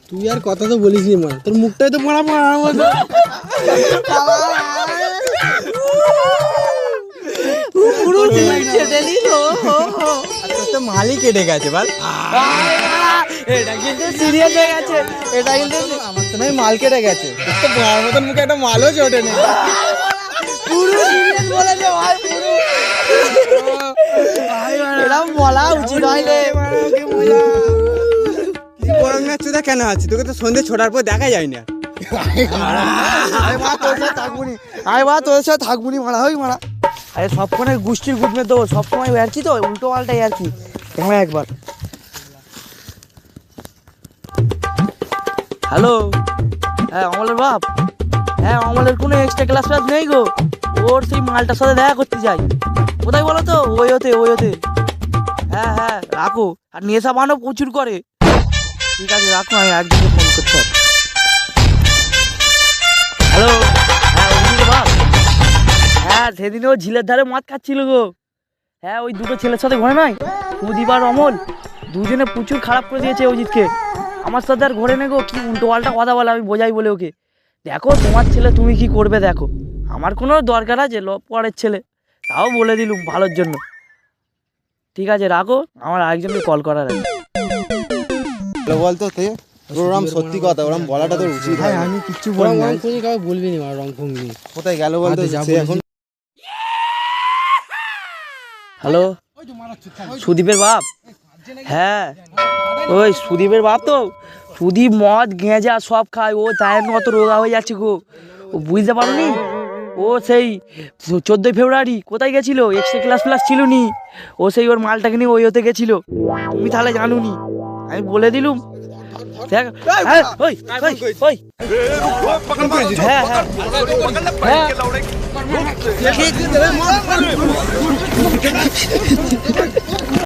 তুই আর কথা তো বলিস নি মা, তোর মুখটাই তো পড়া পড়ার মতো। মালই কেটে গেছে বল, এটা কিন্তু সিরিয়াস হয়ে গেছে, এটা কিন্তু আমার তো নয় মাল কেটে গেছে। তো বড়ার মতন মুখে একটা মালও চটে নেই, পুরো সিরিয়াস বলেছে ভাই, পুরো এরকম বলা উচিত হয়নি। চুদা কেন আছি, তোকে তো সন্ধ্যে ছোটার পর দেখা যায় না। তোর সাথে থাকবুনি মারা হই মারা। আরে সবক্ষণে গোষ্ঠীর গ্রুপে দেবো, সবসময় আর কি তো উল্টো পাল্টাই আর কি। দেখো একবার। হ্যালো, হ্যাঁ অমলের বাপ, হ্যাঁ অমলের কোনো এক্সট্রা ক্লাস নেই গো, ওর সেই মালটার সাথে দেখা করতে যাই। কোথায় বলো তো? ওই হতে। হ্যাঁ হ্যাঁ রাখো, আর নেশা বানো প্রচুর করে। ঠিক আছে রাখো, আমি একজনকে ফোন করতে। হ্যালো, হ্যাঁ অভিজিৎ বাপ, হ্যাঁ সেদিন ও ঝিলের ধারে মদ খাচ্ছিল গো। হ্যাঁ ওই দুটো ছেলের সাথে ঘরে নয়, সুদীপ আর অমল, দুজনে প্রচুর খারাপ করে দিয়েছে অজিতকে। আমার সাথে আর ঘরে নেই গো, কি উল্টো পাল্টা কথা বলে, আমি বোঝাই বলে ওকে। দেখো তোমার ছেলে তুমি কি করবে দেখো, আমার কোনো দরকার আছে পরের ছেলে, তাও বলে দিলুম ভালোর জন্য। ঠিক আছে রাখো, আমার আরেকজনকে কল করার আছে। বলতো ওরম সত্যি কথা, ওরম বলাটা তোর উচিত হয়। আমি কিচ্ছু বলবো না, তুই কাউকে বলবি না রং ফং নিয়ে। কোথায় গেল বলতো সে এখন? হ্যালো, সুদীপের বাপ? হ্যাঁ ওই সুদীপের বাপ তো, সুদীপ মদ গেঁজা সব খায়, ও তাই অত রোগা হয়ে যাচ্ছে গো। ও বুঝতে পারো নি, ও সেই 14ই ফেব্রুয়ারি কোথায় গেছিল, এক্সট্রা ক্লাস ছিল নি, ও সেই ওর মালটাকে নিয়ে ওই হতে গেছিল। তুমি তাহলে জানো নি, আমি বলে দিলুম। দেখ হ্যাঁ ওই হ্যাঁ হ্যাঁ